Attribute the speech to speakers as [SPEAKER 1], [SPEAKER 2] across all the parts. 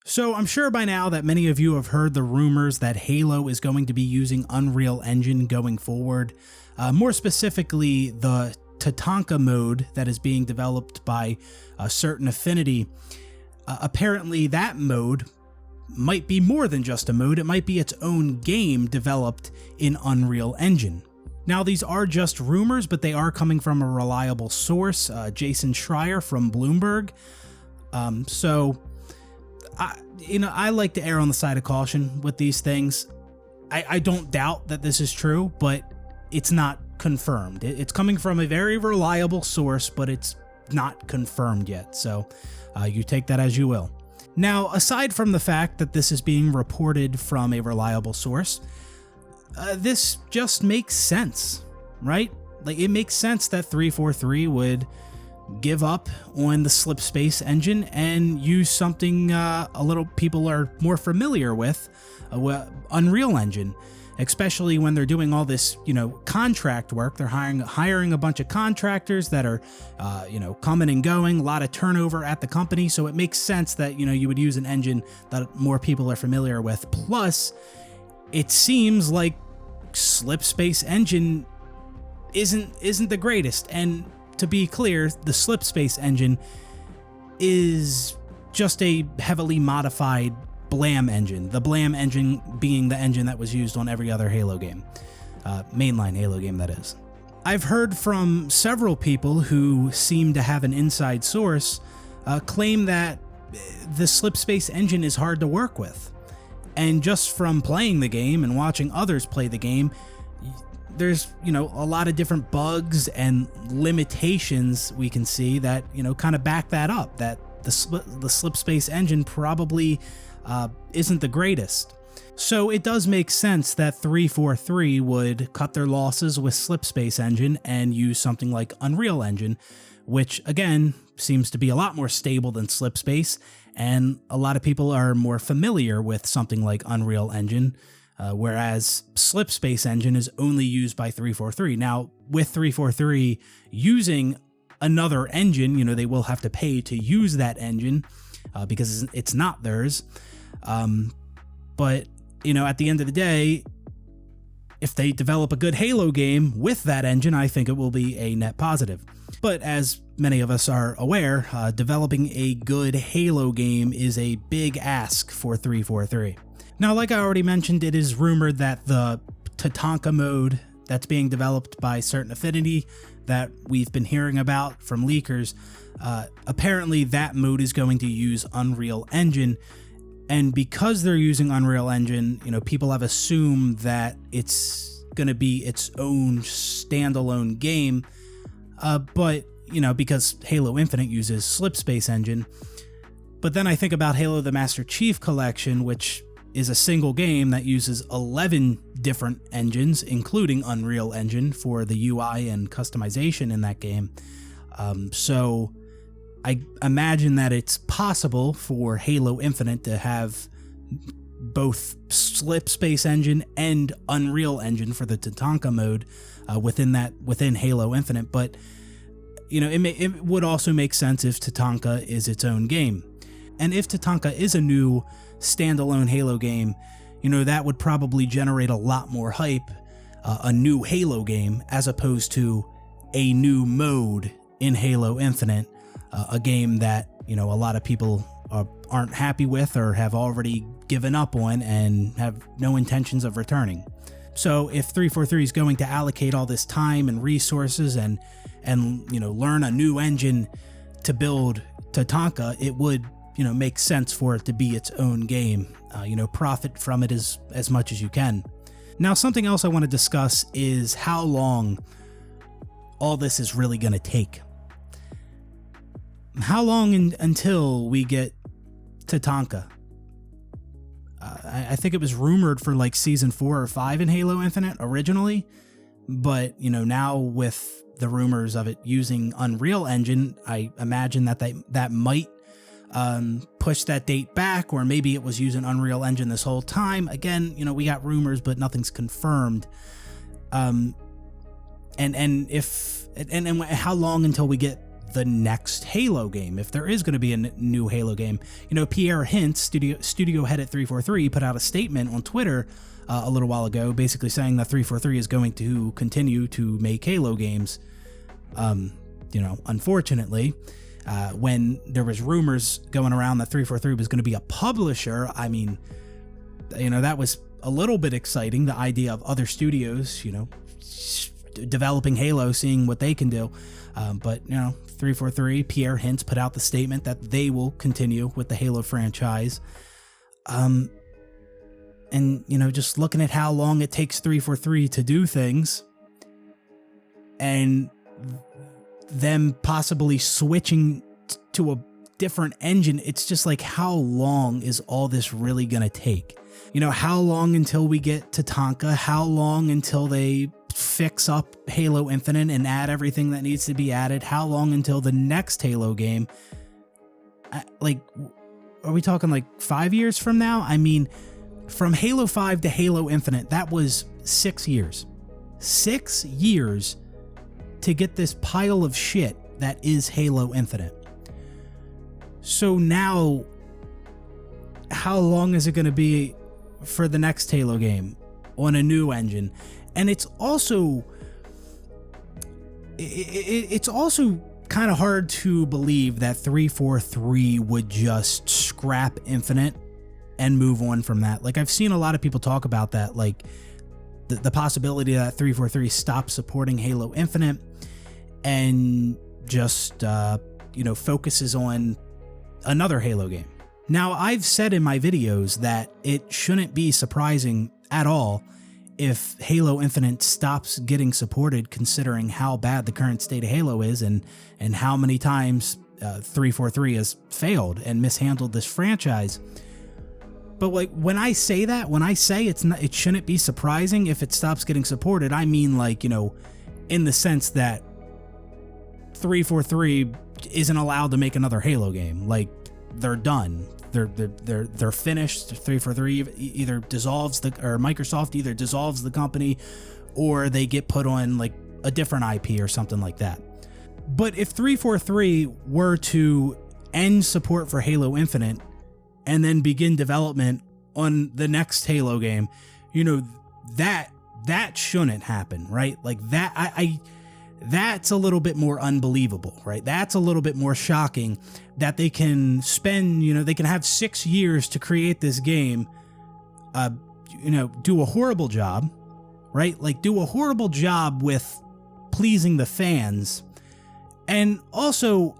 [SPEAKER 1] So I'm sure by now that many of you have heard the rumors that Halo is going to be using Unreal Engine going forward. More specifically, the Tatanka mode that is being developed by a certain Affinity. Apparently that mode might be more than just a mode, it might be its own game developed in Unreal Engine. Now these are just rumors, but they are coming from a reliable source, Jason Schreier from Bloomberg. I like to err on the side of caution with these things. I don't doubt that this is true, but it's not confirmed. It's coming from a very reliable source, but it's not confirmed yet, so you take that as you will. Now, aside from the fact that this is being reported from a reliable source, this just makes sense, right? Like, it makes sense that 343 would give up on the Slipspace engine and use something a little people are more familiar with, Unreal Engine, especially when they're doing all this, contract work. They're hiring a bunch of contractors that are, coming and going, a lot of turnover at the company. So it makes sense that, you would use an engine that more people are familiar with. Plus, it seems like Slipspace Engine isn't the greatest. And to be clear, the Slipspace Engine is just a heavily modified Blam engine. The Blam engine being the engine that was used on every other Halo game. Mainline Halo game, that is. I've heard from several people who seem to have an inside source claim that the Slipspace engine is hard to work with. And just from playing the game and watching others play the game, there's, a lot of different bugs and limitations we can see that, kind of back that up, that the Slipspace engine probably isn't the greatest. So it does make sense that 343 would cut their losses with Slipspace Engine and use something like Unreal Engine, which again seems to be a lot more stable than Slipspace, and a lot of people are more familiar with something like Unreal Engine, whereas Slipspace Engine is only used by 343. Now, with 343 using another engine, they will have to pay to use that engine because it's not theirs. But, at the end of the day, if they develop a good Halo game with that engine, I think it will be a net positive. But as many of us are aware, developing a good Halo game is a big ask for 343. Now, like I already mentioned, it is rumored that the Tatanka mode that's being developed by certain Affinity that we've been hearing about from leakers, apparently that mode is going to use Unreal Engine. And because they're using Unreal Engine, people have assumed that it's going to be its own standalone game. But, because Halo Infinite uses Slipspace Engine. But then I think about Halo the Master Chief Collection, which is a single game that uses 11 different engines, including Unreal Engine for the UI and customization in that game. So I imagine that it's possible for Halo Infinite to have both Slipspace Engine and Unreal Engine for the Tatanka mode within Halo Infinite. But it would also make sense if Tatanka is its own game. And if Tatanka is a new standalone Halo game, that would probably generate a lot more hype, a new Halo game, as opposed to a new mode in Halo Infinite, a game that, a lot of people aren't happy with or have already given up on and have no intentions of returning. So if 343 is going to allocate all this time and resources and learn a new engine to build Tatanka, it would make sense for it to be its own game. Profit from it as much as you can. Now, something else I want to discuss is how long all this is really going to take. How long until we get Tatanka? I think it was rumored for like season 4 or 5 in Halo Infinite originally, but now with the rumors of it using Unreal Engine, I imagine that might push that date back, or maybe it was using Unreal Engine this whole time. Again, we got rumors, but nothing's confirmed. And how long until we get the next Halo game, if there is going to be a new Halo game. Pierre Hintz, studio head at 343, put out a statement on Twitter a little while ago, basically saying that 343 is going to continue to make Halo games. Unfortunately, when there was rumors going around that 343 was going to be a publisher, I mean, that was a little bit exciting, the idea of other studios, developing Halo, seeing what they can do. But 343, Pierre Hintz put out the statement that they will continue with the Halo franchise. And just looking at how long it takes 343 to do things, and them possibly switching to a different engine, it's just like, how long is all this really gonna take? How long until we get Tatanka? How long until they fix up Halo Infinite and add everything that needs to be added? How long until the next Halo game? Are we talking like 5 years from now? I mean, from Halo 5 to Halo Infinite, that was 6 years. 6 years to get this pile of shit that is Halo Infinite. So now, how long is it going to be for the next Halo game on a new engine? And it's also kind of hard to believe that 343 would just scrap Infinite and move on from that. Like, I've seen a lot of people talk about that, like the possibility that 343 stops supporting Halo Infinite and just focuses on another Halo game. Now, I've said in my videos that it shouldn't be surprising at all if Halo Infinite stops getting supported, considering how bad the current state of Halo is and how many times 343 has failed and mishandled this franchise. But like, when I say it shouldn't be surprising if it stops getting supported, I mean, like, in the sense that 343 isn't allowed to make another Halo game. Like, they're done. They're finished. 343 either dissolves Microsoft either dissolves the company, or they get put on like a different IP or something like that. But if 343 were to end support for Halo Infinite and then begin development on the next Halo game, that shouldn't happen, right? Like, that that's a little bit more unbelievable, right? That's a little bit more shocking that they can spend, they can have 6 years to create this game, do a horrible job, right? Like, do a horrible job with pleasing the fans, and also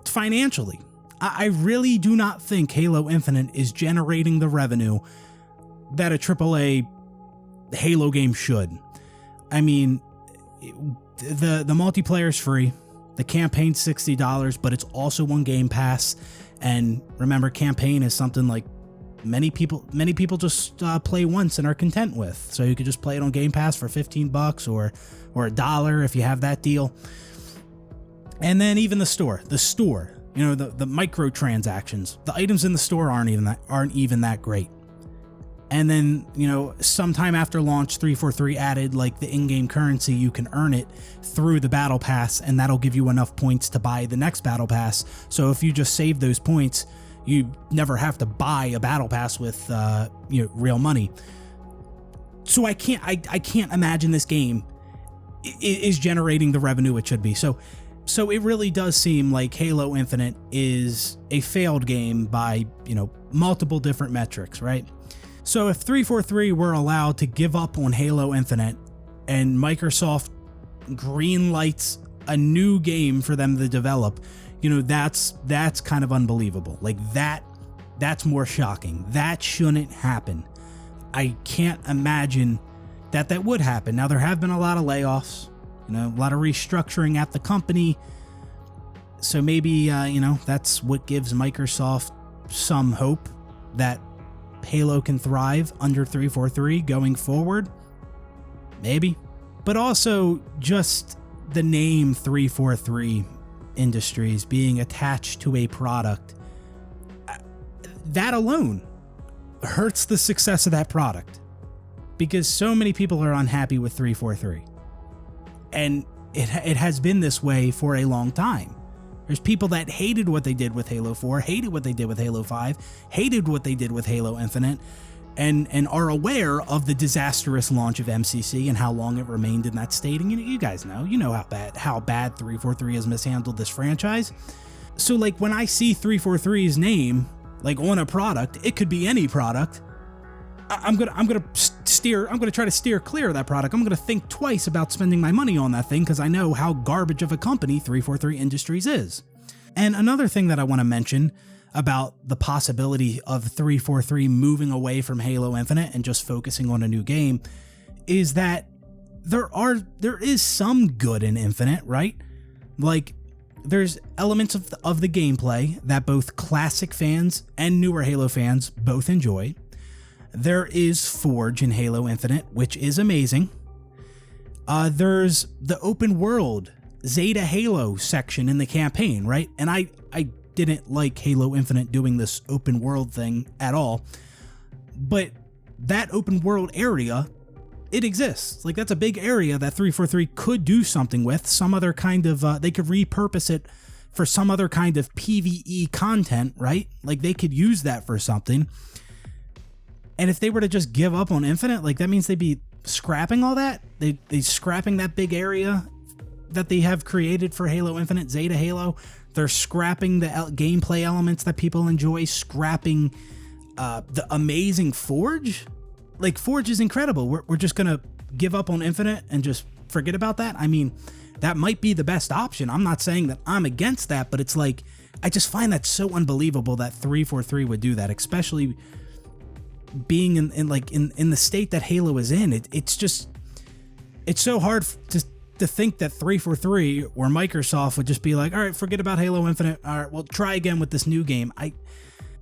[SPEAKER 1] financially. I really do not think Halo Infinite is generating the revenue that a AAA Halo game should. I mean, the multiplayer is free, the campaign's $60, but it's also on Game Pass. And remember, campaign is something like many people just play once and are content with. So you could just play it on Game Pass for $15 or $1 if you have that deal. And then even the store, the microtransactions, the items in the store aren't even that great. And then, sometime after launch, 343 added like the in-game currency. You can earn it through the battle pass, and that'll give you enough points to buy the next battle pass. So if you just save those points, you never have to buy a battle pass with real money. So I can't imagine this game is generating the revenue it should be. So it really does seem like Halo Infinite is a failed game by, multiple different metrics, right? So if 343 were allowed to give up on Halo Infinite and Microsoft greenlights a new game for them to develop, that's kind of unbelievable. Like, that's more shocking. That shouldn't happen. I can't imagine that would happen. Now, there have been a lot of layoffs, a lot of restructuring at the company. So maybe, that's what gives Microsoft some hope that Halo can thrive under 343 going forward. Maybe. But also, just the name 343 Industries being attached to a product, that alone hurts the success of that product, because so many people are unhappy with 343. And it has been this way for a long time. There's people that hated what they did with Halo 4, hated what they did with Halo 5, hated what they did with Halo Infinite, and are aware of the disastrous launch of MCC and how long it remained in that state. And you guys know, how bad 343 has mishandled this franchise. So like when I see 343's name like on a product, it could be any product, I'm gonna try to steer clear of that product. I'm gonna think twice about spending my money on that thing because I know how garbage of a company 343 Industries is. And another thing that I want to mention about the possibility of 343 moving away from Halo Infinite and just focusing on a new game is that there is some good in Infinite, right? Like there's elements of the gameplay that both classic fans and newer Halo fans both enjoy. There is Forge in Halo Infinite, which is amazing. There's the open world Zeta Halo section in the campaign, right? And I didn't like Halo Infinite doing this open world thing at all. But that open world area, it exists. Like that's a big area that 343 could do something with. Some other kind of, they could repurpose it for some other kind of PvE content, right? Like they could use that for something. And if they were to just give up on Infinite, like that means they'd be scrapping all that. They scrapping that big area that they have created for Halo Infinite, Zeta Halo. They're scrapping the gameplay elements that people enjoy, scrapping the amazing Forge. Like Forge is incredible. We're just gonna give up on Infinite and just forget about that. I mean, that might be the best option. I'm not saying that I'm against that, but it's like I just find that so unbelievable that 343 would do that, especially being in the state that Halo is in. It's so hard to think that 343 or Microsoft would just be like, all right, forget about Halo Infinite. All right, we'll try again with this new game.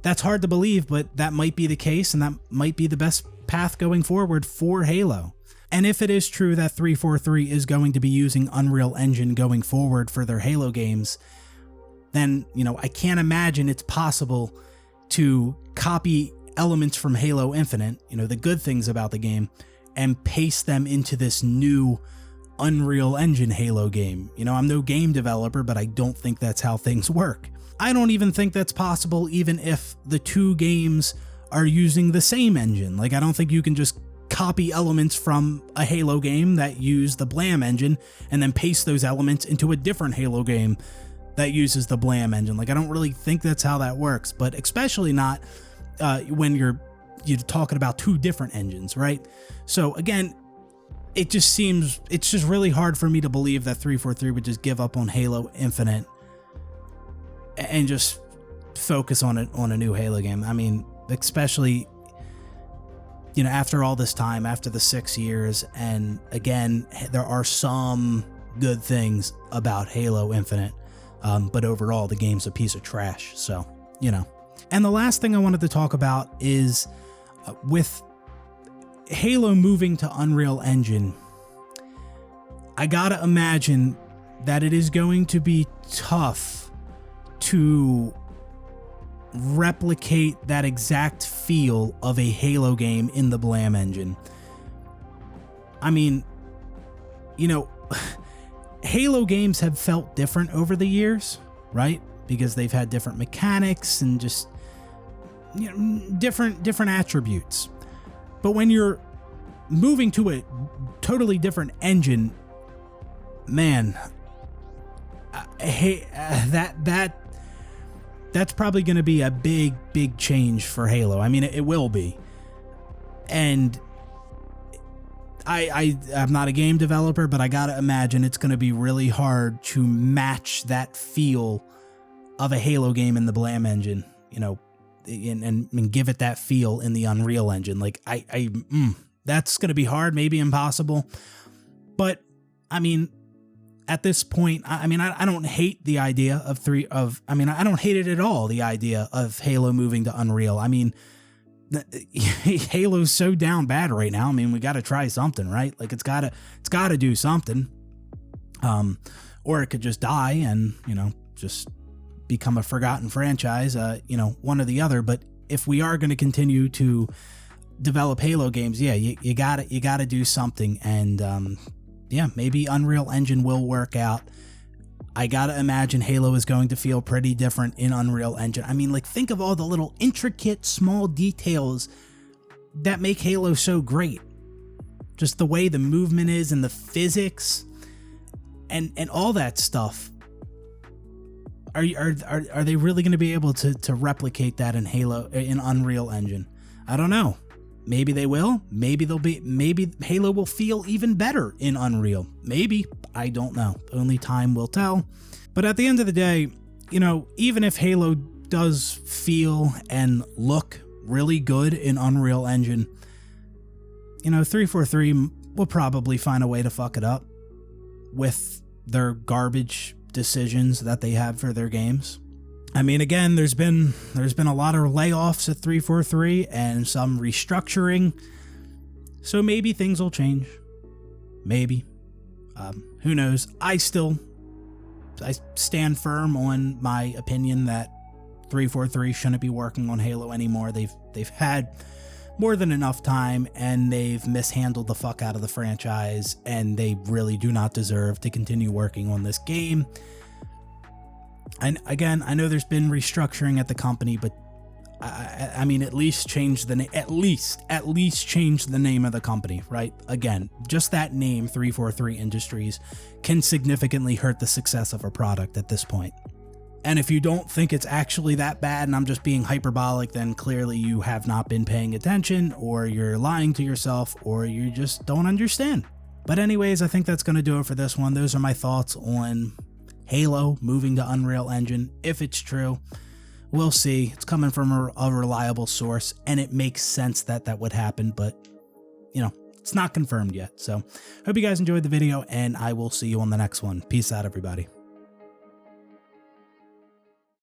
[SPEAKER 1] That's hard to believe, but that might be the case, and that might be the best path going forward for Halo. And if it is true that 343 is going to be using Unreal Engine going forward for their Halo games, then, I can't imagine it's possible to copy elements from Halo Infinite, the good things about the game, and paste them into this new Unreal Engine Halo game. I'm no game developer, but I don't think that's how things work. I don't even think that's possible even if the two games are using the same engine. Like, I don't think you can just copy elements from a Halo game that use the Blam engine and then paste those elements into a different Halo game that uses the Blam engine. Like, I don't really think that's how that works, but especially not when you're talking about two different engines, right? So again, it's just really hard for me to believe that 343 would just give up on Halo Infinite and just focus on a new Halo game. I mean, especially, after all this time, after the 6 years, and again, there are some good things about Halo Infinite, but overall, the game's a piece of trash, so, And the last thing I wanted to talk about is with Halo moving to Unreal Engine, I gotta imagine that it is going to be tough to replicate that exact feel of a Halo game in the Blam engine. I mean, Halo games have felt different over the years, right? Because they've had different mechanics and just different attributes. But when you're moving to a totally different engine, man, that's probably going to be a big change for Halo. I mean, it will be. And I'm not a game developer, but I gotta imagine it's going to be really hard to match that feel of a Halo game in the Blam engine, and give it that feel in the Unreal Engine. Like, that's going to be hard, maybe impossible. But, I mean, at this point, I don't hate the idea I don't hate it at all, the idea of Halo moving to Unreal. I mean, Halo's so down bad right now. I mean, we got to try something, right? Like, it's got to do something. Or it could just die and, just become a forgotten franchise, one or the other. But if we are going to continue to develop Halo games, you gotta do something. And maybe Unreal Engine will work out. I gotta imagine Halo is going to feel pretty different in Unreal Engine. I mean, like, think of all the little intricate small details that make Halo so great. Just the way the movement is and the physics and all that stuff. Are they really going to be able to replicate that in Unreal Engine? I don't know. Maybe they will. Maybe Halo will feel even better in Unreal. Maybe. I don't know. Only time will tell. But at the end of the day, you know, even if Halo does feel and look really good in Unreal Engine, you know, 343 will probably find a way to fuck it up with their garbage decisions that they have for their games. I mean, again, there's been a lot of layoffs at 343 and some restructuring, so maybe things will change. Maybe. Who knows? I stand firm on my opinion that 343 shouldn't be working on Halo anymore. They've had more than enough time, and they've mishandled the fuck out of the franchise, and they really do not deserve to continue working on this game. And again, I know there's been restructuring at the company, but I mean, at least change the name. At least change the name of the company, right? Again, just that name, 343 Industries, can significantly hurt the success of a product at this point. And if you don't think it's actually that bad and I'm just being hyperbolic, then clearly you have not been paying attention, or you're lying to yourself, or you just don't understand. But anyways, I think that's going to do it for this one. Those are my thoughts on Halo moving to Unreal Engine. If it's true, we'll see. It's coming from a reliable source, and it makes sense that that would happen, but, you know, it's not confirmed yet. So, hope you guys enjoyed the video, and I will see you on the next one. Peace out, everybody.